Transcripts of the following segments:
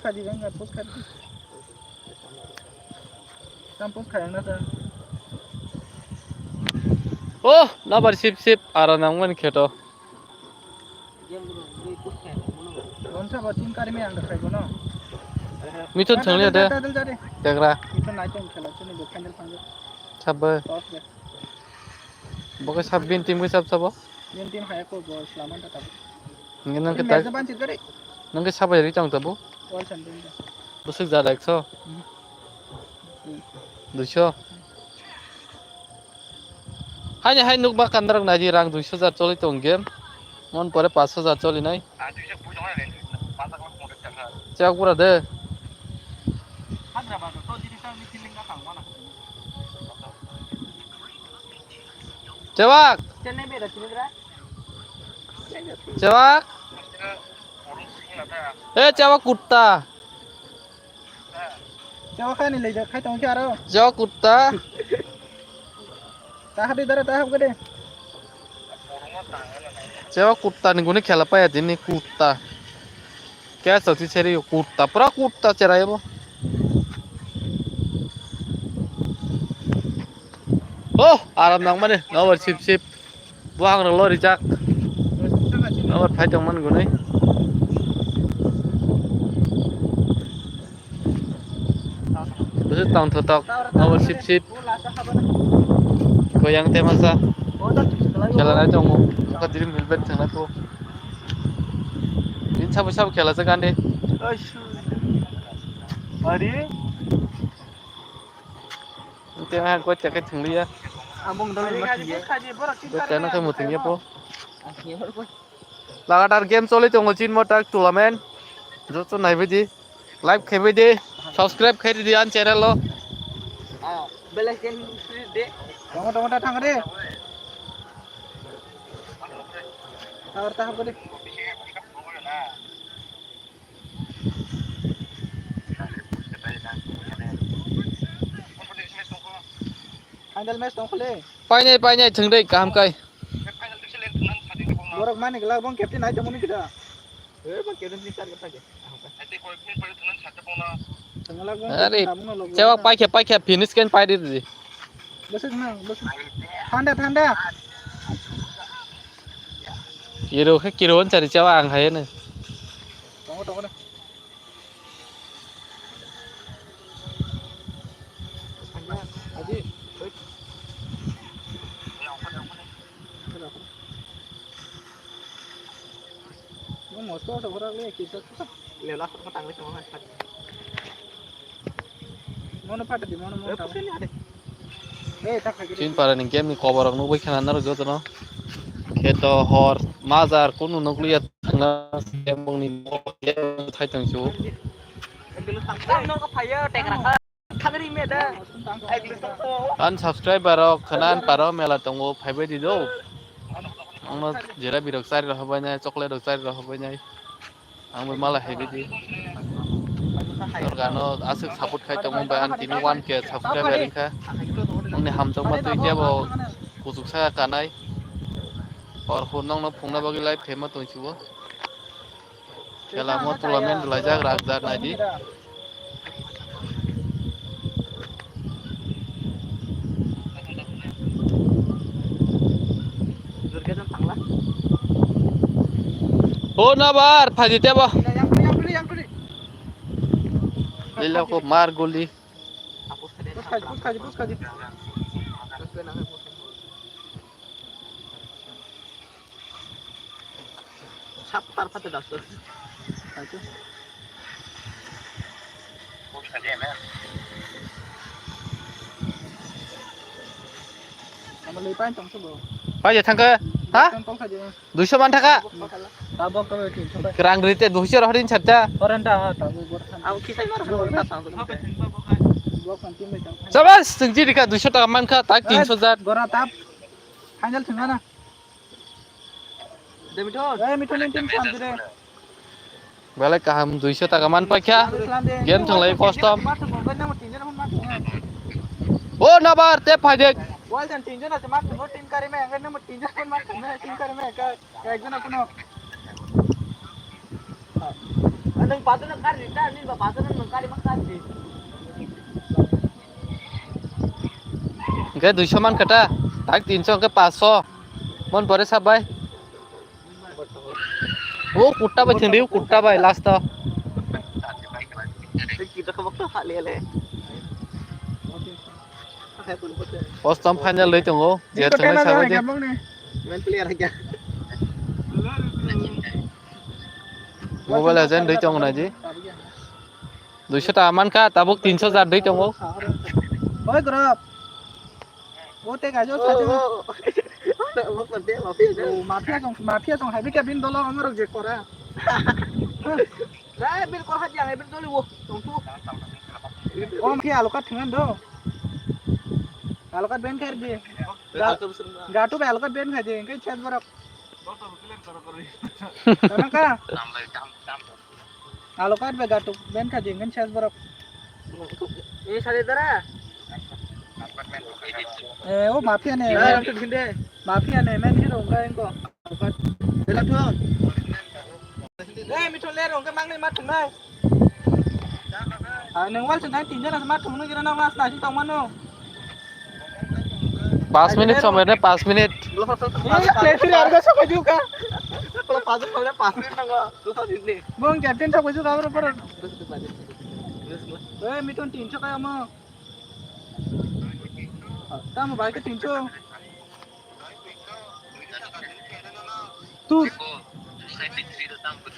खाजी गंगा पोस्ट खाजी tam post khayang na sa oh nabar sip sip aranang man kheto gonsa bachin kari me ang khai gono mitun thangli de jagra mitun nai tong khela chuni bo final phang sabbe boke sabbin tim ke sab sabo yen tim haya ko bo islaman ta ngin nang ke ta tak ban chit gare nang ke sabai ri chang tabo wal chanding da busuk za 100 200 hanya hai nuk ba kandrak na ji rang 200 za choli tong game mon pore 500 za choli nai 200 pujo na le 5 lakh কোটি টাকা chak pura de hadra ba to jini sa mi feeling ka khang mana chewak chennai be da chini gra chewak eh chewak kutta chawa khai ni le da khai tong kya ro chewak kutta ta hadi dara ta hab gade chewak kutta ni gune khela pa ya dini kutta kya sauti cheri kutta pura kutta cherai bo oh aram nang mane nomor sip sip buang rang lori jak nomor phai tong man gune besu tang thotok nomor sip sip goyang te masa khela nai tong ka dirim bilbet thang na ko in sabu sabu khela jagan de ari te ha ko chak ke thungli ya among dal ma khaji bora do chana kai muting ya po लगातार game चले तो चिन motor tournament जो तो नहीं भी live खेबे दे subscribe खेरी दिया channel लो bell icon दे टमाटर टमाटर थांग रे और ता करे फाइनल मैच दं खले पाई नहीं थंग दे काम kai borok mane gela bang captain ai jamuni kita bang captain ni sar kata ke अरे cewa पाई के फिनिश कैन पाई दे दे बस ना बस ठंडा ठंडा Kiro cari cewa ang haye ne tunggu tunggu Aji mau sto seorang le kita lelah petang le semua hat mana pada di mana mau tahu tak lagi चिन पारा नि game नि cover नु बै खाना न जो न खेतो हर माजार कुनु नक्लिया थांना गेम बंनि थाइ तंसु an subscriber khanan paro mela tongo phaibe di do angno jera birok sari rahabai nai chocolate rok sari rahabai nai angbo mala hebe di organo asuk support khai tongo ba an tini 1k subscriber kha angni hamjok ma tui jebo kusuk sa kanai or hunong no phungna bagi live thema tongchu bo khela mo tournament lajak rakjar nai di oh nabar phaji tebo yang beli lila ko mar goli pus kaji sapar pate dasar itu push kaje na sama lepan tong subo phaji thangka ha tong kaji 200 মান টাকা tabok ke 300 kerang rite 200 hardin chatta oranda ha tabu bor au kisai mar ta sang sabas sengji dika 200 টাকা মান kha tak 300 jat gora tap final thunga na de mitho len tim sam dire bale kaham 200 টাকা মান pakya game thanglai custom oh nabar te phaji wal jan tinjon ase mat no team kare me angan no tinjon kon mat na team kare me ka ekjon apuno Nang pato nang kari ta ni ba pato nang kari makan di. cái 200 মান কাটা তাক 300 কে 500 মন পরে সব ভাই ও কুট্টা ভাই থিন্দিও কুট্টা ভাই last তো Kita ke waktu hal le. post tom final lấy tông ô giờ thằng này sao vậy Main player aja. mobile legend lấy tông này chứ 200 টাকা মান কা তাবক 300 jar lấy tông ô Oi grab. Ô tê cả chỗ sao chứ? Mafia trong hai cái pin dollar আমার যে করা। Đấy pin có hết dạng pin dollar vô. Trong tu. Om khi alokat dengan do. Alokat ben kar di. Gato be alokat ben khaje cái chat barak. Mana ka? Alokat be gato ben khaje kan chat barak. Ini sari dara. Oh mafia này mafia này men hết rồi anh cô đây là thương đây mình chọn lên rồi cái mang lên mắt thằng này nếu quan trọng tìm ra là mắt thằng nó kia nó mas này chúng ta ăn không 5 menit sampai deh 5 menit Messi harga sama juga kalau pas kalau pas nggak susah sini bang captain sama juga berapa mình chọn tìm cho kayak mau Tama भाई के 300 तू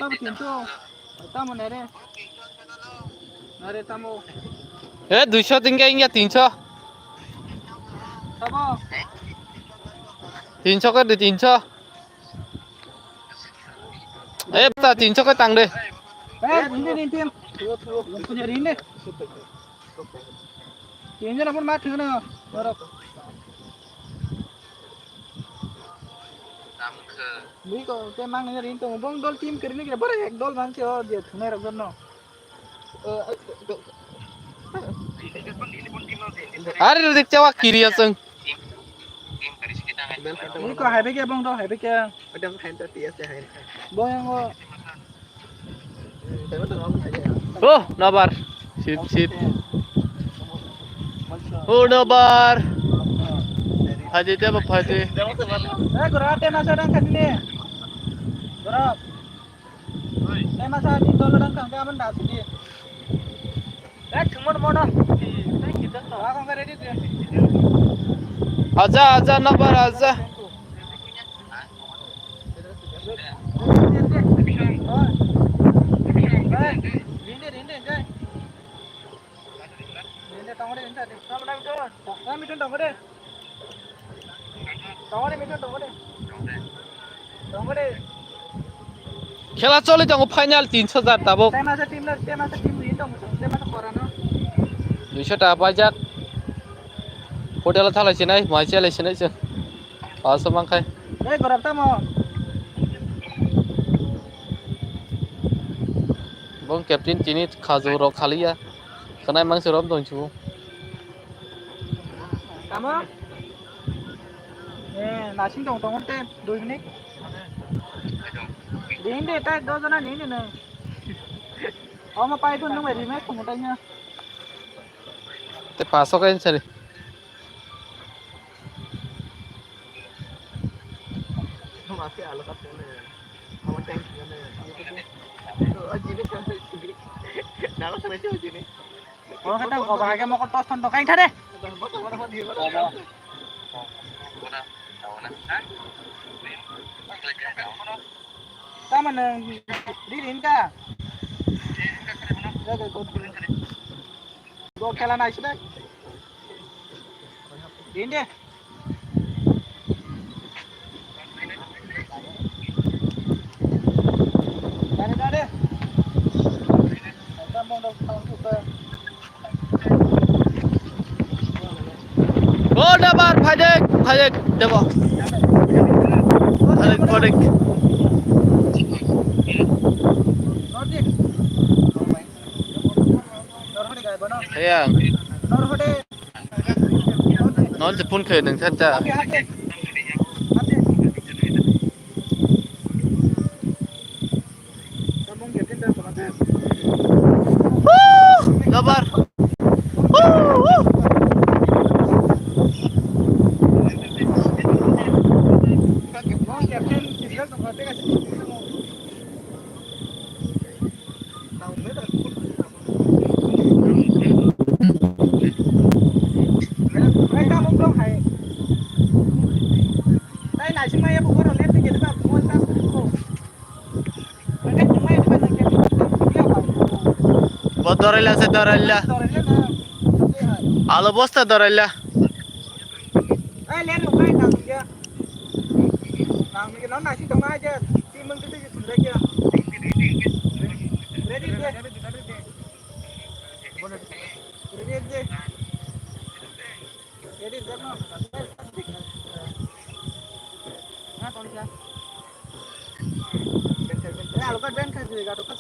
तब 300 tama nere nere tamo A 200 tinggal ini 300 tamo 300 cái được 300 eh ta 300 cái tăng đi ini tim punya ini ini namun mati na Barak. Beli kok saya mang nanya rinto bang dol tim kiri ini berapa ek dol bang sih oh dia tunai ragon no. Are dik cawa kiri aseng. Ini kok happy ke bang dol happy ke? Ada hand TS ya hand. Bang yang kok. Oh nabar. Sip sip. Oh nabar. Haji dia apa haji? Gerak deh masa dan kan ini. Gerak. Masa di dol dan kan kaman dah sini. Cuma mana? Kita tahu kan ready tu. Aja aja nabar aja. Rinde jai. Rinde tangore rinde. Tangore mitun tangore. Tangore mitun tangore. Tangore. খেলা চলে যাবো final 300 জার তাবক Tema sa team rinde tema sa korano. 200 টাকা পাই যাক হোটেলে থালাইছে নাই মাই চালাইছে নাই जों 500 মাংখাই Gerak tamo. bang captain chini khajo ro khaliya kanai mang serom dong chu Kamu? Nasi tong teh 2 menit. Rinde tak 2 jana rinde na. Oh mau pai tu nung remake tong tanya. te 500 kain sari Masih alokat ni. Awak tank ni. Ajini kan sini. Nalar sana je ajini. Oh kata kau bahagia mau kau tos tonton kain tadi. Sama nang di rinka. Jaga gol খেলা নাই সেটা রিন্ডে Dale. Estamos los super. oh nabar phajek debo phajek Nordi. Nordi gaya bana. yang Nordi. non jepun khơi nang than cha Hati. Kamu ngerti tak sama? আবার captain signal তো ঠিক আছে তাও মেটা Ay, kamu belum hai. Ay, nasi maya bukan oleh tiga itu kan, mau tas itu. Mereka cuma itu kan yang dia apa? ধরাইলা আছে ধরাইলা Dorangnya nah. আলো বস্তা ধরাইলা Ay, lihat lu kan nang dia. Nang dia non nasi tengah aja. Si meng itu sudah dia. Ready deh. Ready deh. Ready deh no. Nah, tolong ya. Ya, lu kan ben kan juga, tuh kan